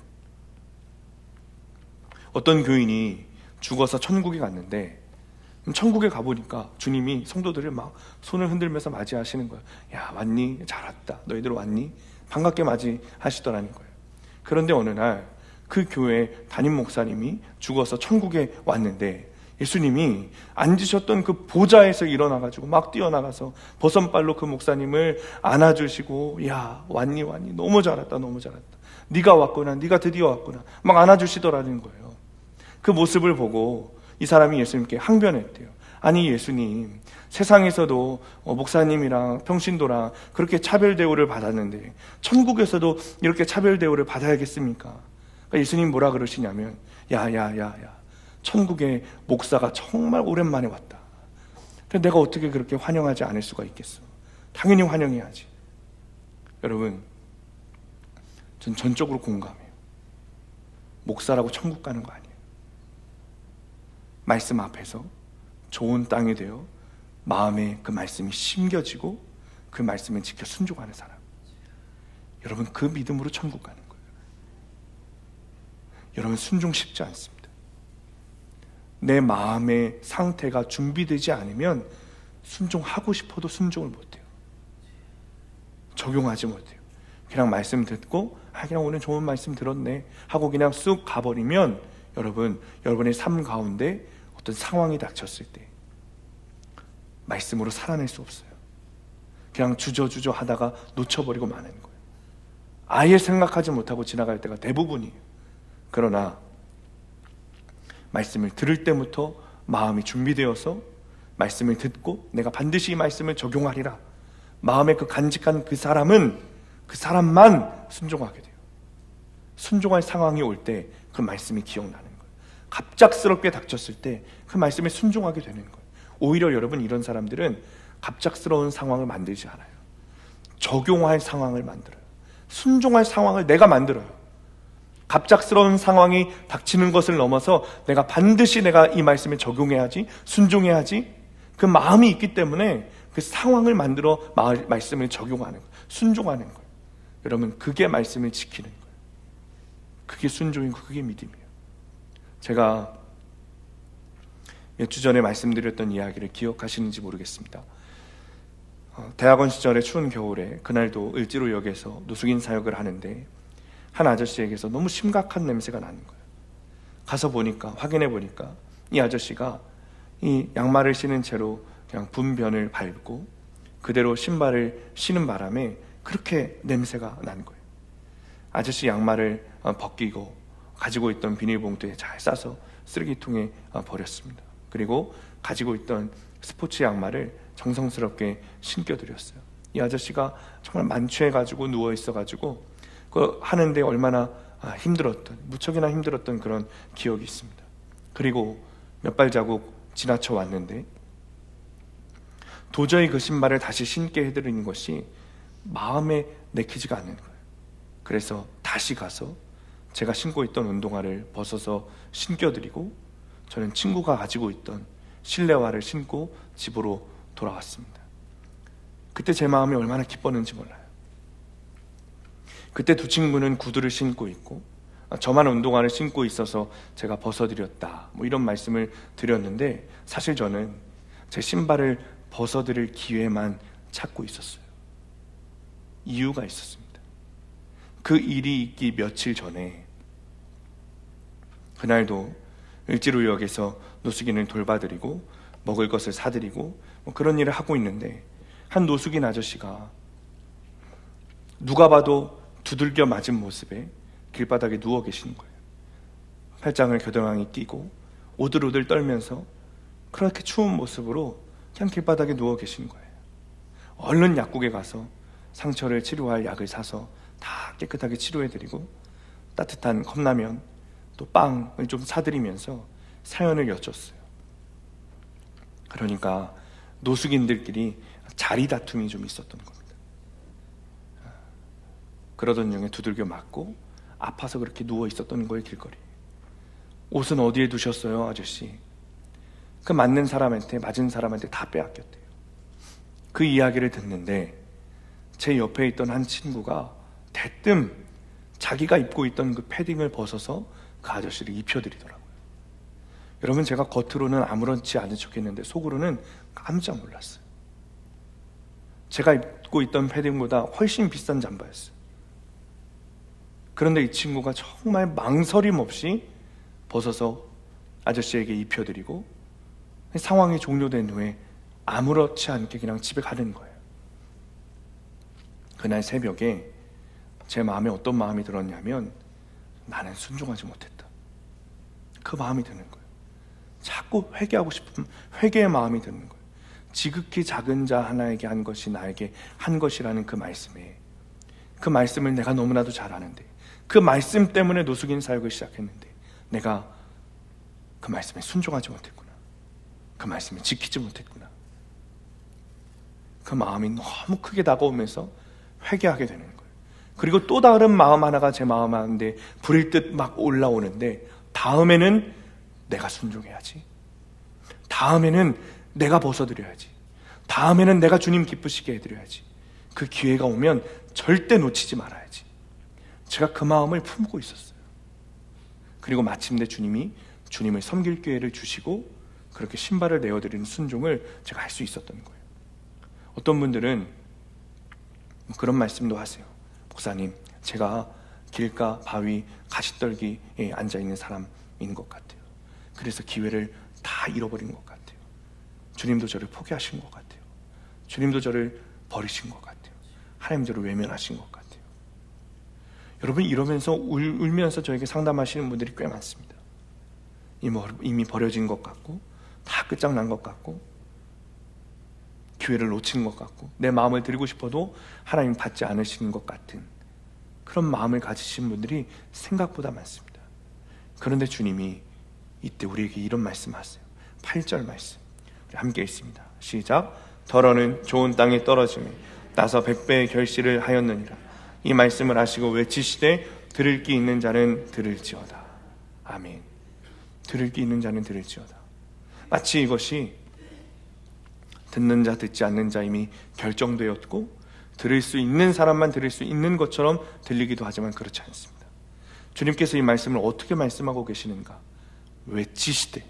S1: 어떤 교인이 죽어서 천국에 갔는데, 천국에 가보니까 주님이 성도들을 막 손을 흔들면서 맞이하시는 거예요. 야, 왔니? 잘 왔다. 너희들 왔니? 반갑게 맞이하시더라는 거예요. 그런데 어느 날 그 교회 담임 목사님이 죽어서 천국에 왔는데, 예수님이 앉으셨던 그 보좌에서 일어나가지고 막 뛰어나가서 버선발로 그 목사님을 안아주시고, 야, 왔니? 너무 잘 왔다. 네가 왔구나. 네가 드디어 왔구나. 막 안아주시더라는 거예요. 그 모습을 보고 이 사람이 예수님께 항변했대요. 아니, 예수님, 세상에서도 목사님이랑 평신도랑 그렇게 차별 대우를 받았는데 천국에서도 이렇게 차별 대우를 받아야겠습니까? 그러니까 예수님 뭐라 그러시냐면, 야, 천국에 목사가 정말 오랜만에 왔다. 근데 내가 어떻게 그렇게 환영하지 않을 수가 있겠어? 당연히 환영해야지. 여러분, 전 전적으로 공감해요. 목사라고 천국 가는 거 아니에요. 말씀 앞에서 좋은 땅이 되어 마음에 그 말씀이 심겨지고 그 말씀을 지켜 순종하는 사람, 여러분 그 믿음으로 천국 가는 거예요. 여러분, 순종 쉽지 않습니다. 내 마음의 상태가 준비되지 않으면 순종하고 싶어도 순종을 못해요. 적용하지 못해요. 그냥 말씀 듣고 그냥 오늘 좋은 말씀 들었네 하고 그냥 쑥 가버리면, 여러분의 삶 가운데 어떤 상황이 닥쳤을 때 말씀으로 살아낼 수 없어요. 그냥 주저주저 하다가 놓쳐버리고 마는 거예요. 아예 생각하지 못하고 지나갈 때가 대부분이에요. 그러나 말씀을 들을 때부터 마음이 준비되어서 말씀을 듣고 내가 반드시 이 말씀을 적용하리라, 마음에 그 간직한 그 사람만 순종하게 돼요. 순종할 상황이 올 때 그 말씀이 기억나는 거예요. 갑작스럽게 닥쳤을 때 그 말씀에 순종하게 되는 거예요. 오히려 여러분, 이런 사람들은 갑작스러운 상황을 만들지 않아요. 적용할 상황을 만들어요. 순종할 상황을 내가 만들어요. 갑작스러운 상황이 닥치는 것을 넘어서 내가 반드시 이 말씀에 적용해야지, 순종해야지, 그 마음이 있기 때문에 그 상황을 만들어 말씀을 적용하는 거예요. 순종하는 거예요. 여러분, 그게 말씀을 지키는 거예요. 그게 순종이고 그게 믿음이에요. 제가 몇 주 전에 말씀드렸던 이야기를 기억하시는지 모르겠습니다. 대학원 시절에 추운 겨울에, 그날도 을지로역에서 노숙인 사역을 하는데 한 아저씨에게서 너무 심각한 냄새가 나는 거예요. 가서 확인해 보니까 이 아저씨가 이 양말을 신은 채로 그냥 분변을 밟고 그대로 신발을 신은 바람에 그렇게 냄새가 난 거예요. 아저씨 양말을 벗기고 가지고 있던 비닐봉투에 잘 싸서 쓰레기통에 버렸습니다. 그리고 가지고 있던 스포츠 양말을 정성스럽게 신겨드렸어요. 이 아저씨가 정말 만취해가지고 누워있어가지고 그 하는데 얼마나 무척이나 힘들었던 그런 기억이 있습니다. 그리고 몇 발자국 지나쳐 왔는데 도저히 그 신발을 다시 신게 해드리는 것이 마음에 내키지가 않는 거예요. 그래서 다시 가서 제가 신고 있던 운동화를 벗어서 신겨드리고 저는 친구가 가지고 있던 실내화를 신고 집으로 돌아왔습니다. 그때 제 마음이 얼마나 기뻤는지 몰라요. 그때 두 친구는 구두를 신고 있고 저만 운동화를 신고 있어서 제가 벗어드렸다, 이런 말씀을 드렸는데, 사실 저는 제 신발을 벗어드릴 기회만 찾고 있었어요. 이유가 있었습니다. 그 일이 있기 며칠 전에, 그날도 을지로역에서 노숙인을 돌봐드리고 먹을 것을 사드리고 그런 일을 하고 있는데, 한 노숙인 아저씨가 누가 봐도 두들겨 맞은 모습에 길바닥에 누워 계시는 거예요. 팔짱을 겨드랑이 끼고 오들오들 떨면서 그렇게 추운 모습으로 그냥 길바닥에 누워 계시는 거예요. 얼른 약국에 가서 상처를 치료할 약을 사서 다 깨끗하게 치료해드리고 따뜻한 컵라면 또 빵을 좀 사드리면서 사연을 여쭸어요. 그러니까 노숙인들끼리 자리 다툼이 좀 있었던 겁니다. 그러던 중에 두들겨 맞고 아파서 그렇게 누워 있었던 거예요, 길거리에. 옷은 어디에 두셨어요, 아저씨? 그 맞는 사람한테, 맞은 사람한테 다 빼앗겼대요. 그 이야기를 듣는데 제 옆에 있던 한 친구가 대뜸 자기가 입고 있던 그 패딩을 벗어서 그 아저씨를 입혀드리더라고요. 여러분, 제가 겉으로는 아무렇지 않은 척했는데 속으로는 깜짝 놀랐어요. 제가 입고 있던 패딩보다 훨씬 비싼 잠바였어요. 그런데 이 친구가 정말 망설임 없이 벗어서 아저씨에게 입혀드리고 상황이 종료된 후에 아무렇지 않게 그냥 집에 가는 거예요. 그날 새벽에 제 마음에 어떤 마음이 들었냐면, 나는 순종하지 못했다, 그 마음이 드는 거예요. 자꾸 회개하고 싶은 회개의 마음이 드는 거예요. 지극히 작은 자 하나에게 한 것이 나에게 한 것이라는 그 말씀에, 그 말씀을 내가 너무나도 잘 아는데, 그 말씀 때문에 노숙인 사역을 시작했는데 내가 그 말씀에 순종하지 못했구나, 그 말씀을 지키지 못했구나, 그 마음이 너무 크게 다가오면서 회개하게 되는 거예요. 그리고 또 다른 마음 하나가 제 마음 안에 불일 듯 막 올라오는데, 다음에는 내가 순종해야지, 다음에는 내가 벗어드려야지, 다음에는 내가 주님 기쁘시게 해드려야지, 그 기회가 오면 절대 놓치지 말아야지. 제가 그 마음을 품고 있었어요. 그리고 마침내 주님이 주님을 섬길 기회를 주시고 그렇게 신발을 내어드리는 순종을 제가 할 수 있었던 거예요. 어떤 분들은 그런 말씀도 하세요. 목사님, 제가 길가, 바위, 가시떨기에 앉아있는 사람인 것 같아요. 그래서 기회를 다 잃어버린 것 같아요. 주님도 저를 포기하신 것 같아요. 주님도 저를 버리신 것 같아요. 하나님 저를 외면하신 것 같아요. 여러분, 이러면서 울면서 저에게 상담하시는 분들이 꽤 많습니다. 이미 버려진 것 같고, 다 끝장난 것 같고, 기회를 놓친 것 같고, 내 마음을 드리고 싶어도 하나님 받지 않으시는 것 같은 그런 마음을 가지신 분들이 생각보다 많습니다. 그런데 주님이 이때 우리에게 이런 말씀하세요. 8절 말씀 우리 함께 읽습니다. 시작. 더러는 좋은 땅에 떨어짐에 따서 100배의 결실을 하였느니라. 이 말씀을 하시고 외치시되 들을 귀 있는 자는 들을지어다. 아멘. 들을 귀 있는 자는 들을지어다. 마치 이것이 듣는 자 듣지 않는 자 이미 결정되었고, 들을 수 있는 사람만 들을 수 있는 것처럼 들리기도 하지만 그렇지 않습니다. 주님께서 이 말씀을 어떻게 말씀하고 계시는가? 외치시되.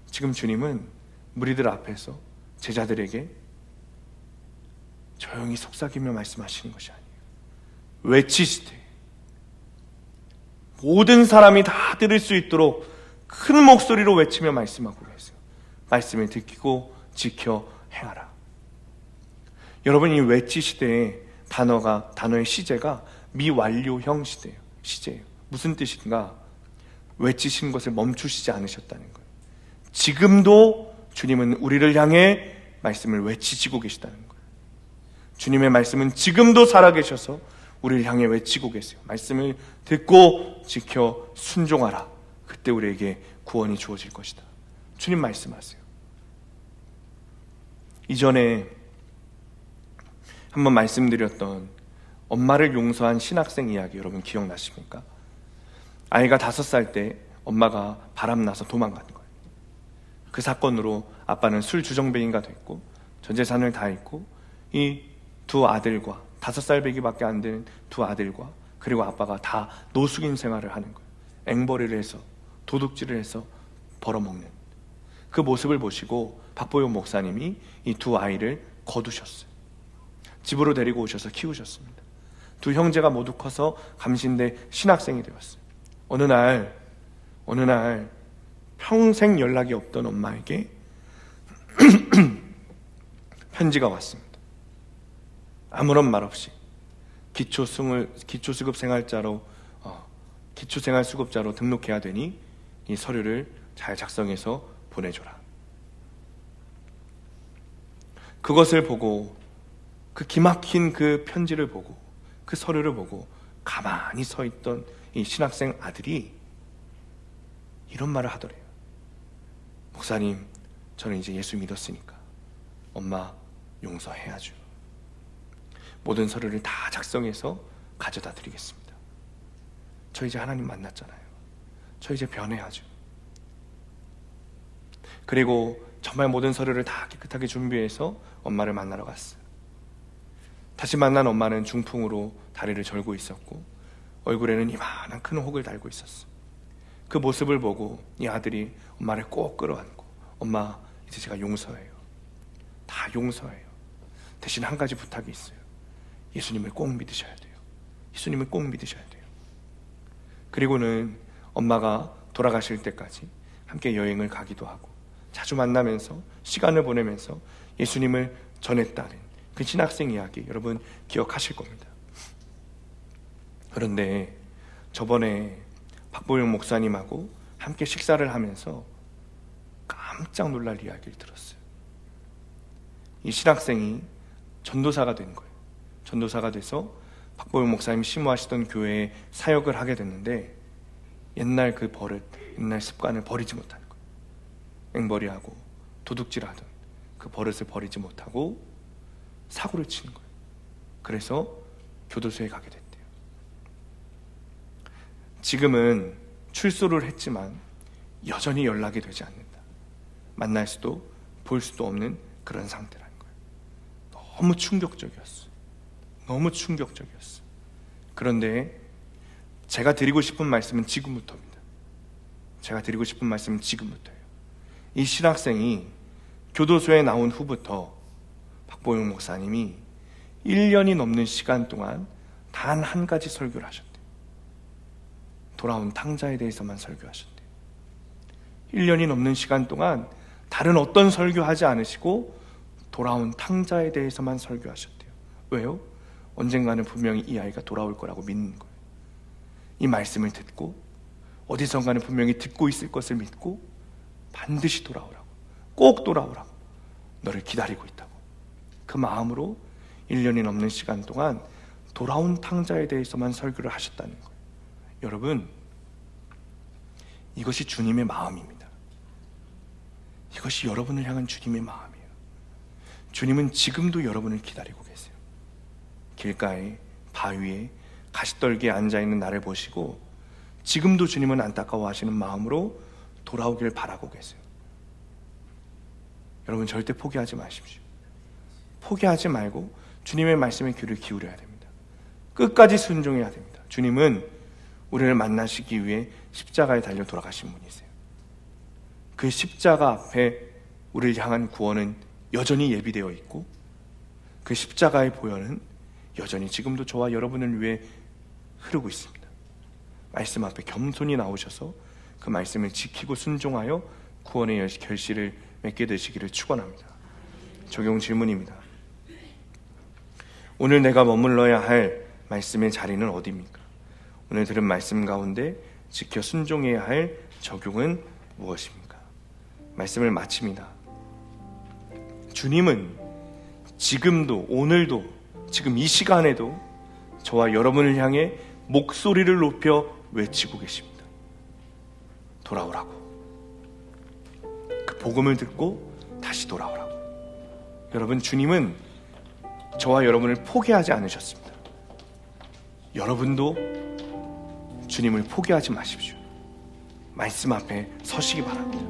S1: 지금 주님은 무리들 앞에서 제자들에게 조용히 속삭이며 말씀하시는 것이 아니에요. 외치시되, 모든 사람이 다 들을 수 있도록 큰 목소리로 외치며 말씀하고 계세요. 말씀을 듣고 지켜 행하라. 여러분, 이 외치시대의 단어의 시제가 미완료형 시제예요. 무슨 뜻인가? 외치신 것을 멈추시지 않으셨다는 거예요. 지금도 주님은 우리를 향해 말씀을 외치시고 계시다는 거예요. 주님의 말씀은 지금도 살아계셔서 우리를 향해 외치고 계세요. 말씀을 듣고 지켜 순종하라. 그때 우리에게 구원이 주어질 것이다. 주님 말씀하세요. 이전에 한번 말씀드렸던 엄마를 용서한 신학생 이야기 여러분 기억나십니까? 아이가 5살 때 엄마가 바람나서 도망간 거예요. 그 사건으로 아빠는 술 주정뱅이가 됐고 전 재산을 다 잃고 이 두 아들과 5살배기밖에 안 되는 두 아들과 그리고 아빠가 다 노숙인 생활을 하는 거예요. 앵벌이를 해서 도둑질을 해서 벌어먹는 그 모습을 보시고 박보영 목사님이 이 두 아이를 거두셨어요. 집으로 데리고 오셔서 키우셨습니다. 두 형제가 모두 커서 감신대 신학생이 되었어요. 어느 날 평생 연락이 없던 엄마에게 편지가 왔습니다. 아무런 말 없이 기초생활수급자로 등록해야 되니 이 서류를 잘 작성해서 보내줘라. 그것을 보고 그 기막힌 그 편지를 보고 그 서류를 보고 가만히 서 있던 이 신학생 아들이 이런 말을 하더래요. 목사님, 저는 이제 예수 믿었으니까 엄마 용서해야죠. 모든 서류를 다 작성해서 가져다 드리겠습니다. 저 이제 하나님 만났잖아요. 저 이제 변해야죠. 그리고 정말 모든 서류를 다 깨끗하게 준비해서 엄마를 만나러 갔어요. 다시 만난 엄마는 중풍으로 다리를 절고 있었고 얼굴에는 이만한 큰 혹을 달고 있었어요. 그 모습을 보고 이 아들이 엄마를 꼭 끌어안고 엄마, 이제 제가 용서해요. 다 용서해요. 대신 한 가지 부탁이 있어요. 예수님을 꼭 믿으셔야 돼요. 예수님을 꼭 믿으셔야 돼요. 그리고는 엄마가 돌아가실 때까지 함께 여행을 가기도 하고 자주 만나면서 시간을 보내면서 예수님을 전했다는 그 신학생 이야기 여러분 기억하실 겁니다. 그런데 저번에 박보영 목사님하고 함께 식사를 하면서 깜짝 놀랄 이야기를 들었어요. 이 신학생이 전도사가 된 거예요. 전도사가 돼서 박보영 목사님이 심호하시던 교회에 사역을 하게 됐는데 옛날 그 버릇, 옛날 습관을 버리지 못하는 거예요. 앵벌이하고 도둑질하던 그 버릇을 버리지 못하고 사고를 치는 거예요. 그래서 교도소에 가게 됐대요. 지금은 출소를 했지만 여전히 연락이 되지 않는다. 만날 수도 볼 수도 없는 그런 상태라는 거예요. 너무 충격적이었어요. 너무 충격적이었어요. 그런데 제가 드리고 싶은 말씀은 지금부터입니다. 제가 드리고 싶은 말씀은 지금부터예요. 이 신학생이 교도소에 나온 후부터 박보영 목사님이 1년이 넘는 시간 동안 단 한 가지 설교를 하셨대요. 돌아온 탕자에 대해서만 설교하셨대요. 1년이 넘는 시간 동안 다른 어떤 설교하지 않으시고 돌아온 탕자에 대해서만 설교하셨대요. 왜요? 언젠가는 분명히 이 아이가 돌아올 거라고 믿는 거예요. 이 말씀을 듣고 어디선가는 분명히 듣고 있을 것을 믿고 반드시 돌아오라고, 꼭 돌아오라고, 너를 기다리고 있다고 그 마음으로 1년이 넘는 시간 동안 돌아온 탕자에 대해서만 설교를 하셨다는 거예요. 여러분, 이것이 주님의 마음입니다. 이것이 여러분을 향한 주님의 마음이에요. 주님은 지금도 여러분을 기다리고 계세요. 길가에, 바위에, 가시떨기에 앉아있는 나를 보시고 지금도 주님은 안타까워하시는 마음으로 돌아오길 바라고 계세요. 여러분, 절대 포기하지 마십시오. 포기하지 말고 주님의 말씀에 귀를 기울여야 됩니다. 끝까지 순종해야 됩니다. 주님은 우리를 만나시기 위해 십자가에 달려 돌아가신 분이세요. 그 십자가 앞에 우리를 향한 구원은 여전히 예비되어 있고 그 십자가의 보혈은 여전히 지금도 저와 여러분을 위해 흐르고 있습니다. 말씀 앞에 겸손히 나오셔서 그 말씀을 지키고 순종하여 구원의 결실을 맺게 되시기를 축원합니다. 적용 질문입니다. 오늘 내가 머물러야 할 말씀의 자리는 어디입니까? 오늘 들은 말씀 가운데 지켜 순종해야 할 적용은 무엇입니까? 말씀을 마칩니다. 주님은 지금도, 오늘도, 지금 이 시간에도 저와 여러분을 향해 목소리를 높여 외치고 계십니다. 돌아오라고. 그 복음을 듣고 다시 돌아오라고. 여러분, 주님은 저와 여러분을 포기하지 않으셨습니다. 여러분도 주님을 포기하지 마십시오. 말씀 앞에 서시기 바랍니다.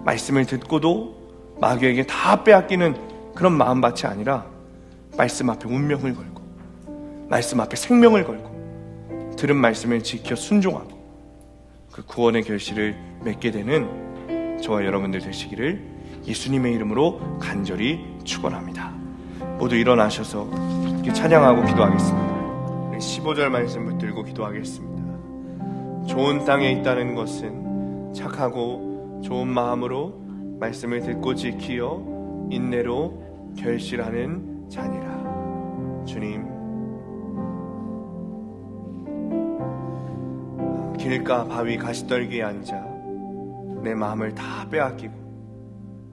S1: 말씀을 듣고도 마귀에게 다 빼앗기는 그런 마음밭이 아니라 말씀 앞에 운명을 걸고 말씀 앞에 생명을 걸고 들은 말씀을 지켜 순종하고 그 구원의 결실을 맺게 되는 저와 여러분들 되시기를 예수님의 이름으로 간절히 축원합니다. 모두 일어나셔서 이렇게 찬양하고 기도하겠습니다. 15절 말씀 붙들고 기도하겠습니다. 좋은 땅에 있다는 것은 착하고 좋은 마음으로 말씀을 듣고 지키어 인내로 결실하는 자니라. 주님, 길가 바위 가시떨기에 앉아 내 마음을 다 빼앗기고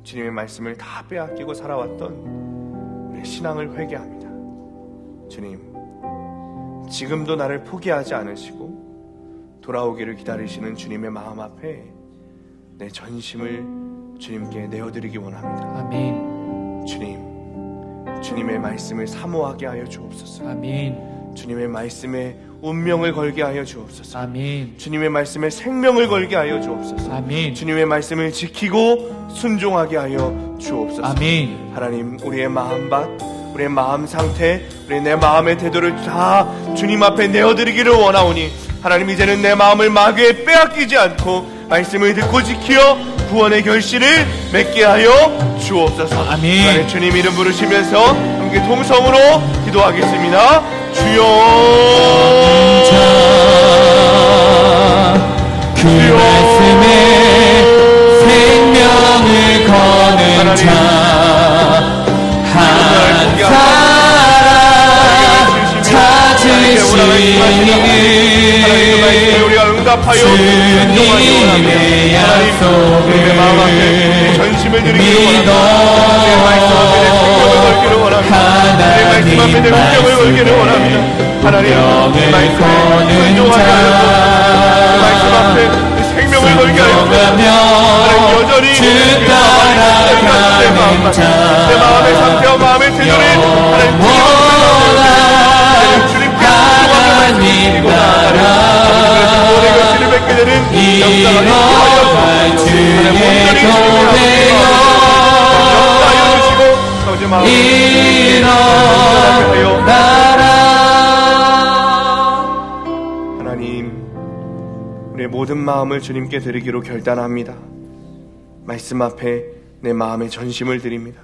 S1: 주님의 말씀을 다 빼앗기고 살아왔던 우리의 신앙을 회개합니다. 주님, 지금도 나를 포기하지 않으시고 돌아오기를 기다리시는 주님의 마음 앞에 내 전심을 주님께 내어드리기 원합니다.
S2: 아멘.
S1: 주님의 말씀을 사모하게 하여 주옵소서.
S2: 아멘.
S1: 주님의 말씀에 운명을 걸게 하여 주옵소서.
S2: 아멘.
S1: 주님의 말씀에 생명을 걸게 하여 주옵소서.
S2: 아멘.
S1: 주님의 말씀을 지키고 순종하게 하여 주옵소서.
S2: 아멘.
S1: 하나님, 우리의 마음밭, 우리의 마음 상태, 우리의 내 마음의 태도를 다 주님 앞에 내어드리기를 원하오니 하나님, 이제는 내 마음을 마귀에 빼앗기지 않고 말씀을 듣고 지키어 구원의 결실을 맺게 하여 주옵소서.
S2: 아멘.
S1: 하나님, 주님 이름 부르시면서 함께 통성으로 기도하겠습니다. 주여,
S2: 그 말씀에 생명을 거는 자 한 사람 찾으시니
S1: 우리가 응답하여
S2: 주님의 약속을
S1: 마음 앞에 전심을 드리기를 원합니다. 내 말씀 앞에 내 운명을 걸기를 원합니다. 하나님, 말씀에 순종하게 하여 말씀 앞에 생명을 걸게 하여 하나님, 여전히 내 마음의 상태와 마음의 태도를 하나님 주님께
S2: 하나님 나라
S1: 구원의 결실을 맺게 되는
S2: 일어날 주의 교회여
S1: 하나님, 우리의 모든 마음을 주님께 드리기로 결단합니다. 말씀 앞에 내 마음의 전심을 드립니다.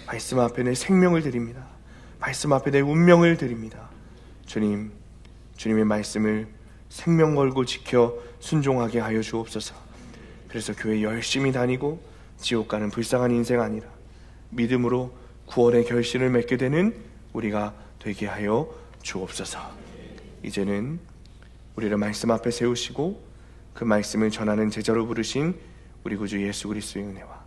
S1: 말씀 앞에 내 생명을 드립니다. 말씀 앞에 내 운명을 드립니다. 주님, 주님의 말씀을 생명 걸고 지켜 순종하게 하여 주옵소서. 그래서 교회 열심히 다니고 지옥 가는 불쌍한 인생 아니라 믿음으로 구원의 결실을 맺게 되는 우리가 되게 하여 주옵소서. 이제는 우리를 말씀 앞에 세우시고 그 말씀을 전하는 제자로 부르신 우리 구주 예수 그리스도의 은혜와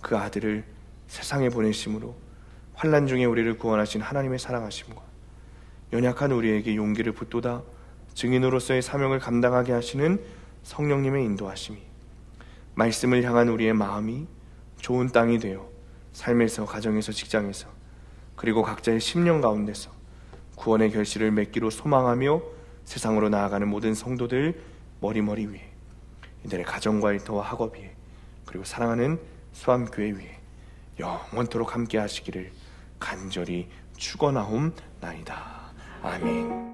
S1: 그 아들을 세상에 보내심으로 환난 중에 우리를 구원하신 하나님의 사랑하심과 연약한 우리에게 용기를 붙돋아 증인으로서의 사명을 감당하게 하시는 성령님의 인도하심이 말씀을 향한 우리의 마음이 좋은 땅이 되어 삶에서, 가정에서, 직장에서 그리고 각자의 심령 가운데서 구원의 결실을 맺기로 소망하며 세상으로 나아가는 모든 성도들 머리머리 위에, 이들의 가정과 일터와 학업 위에, 그리고 사랑하는 수암교회 위에 영원토록 함께 하시기를 간절히 축원하옵나이다. 아멘.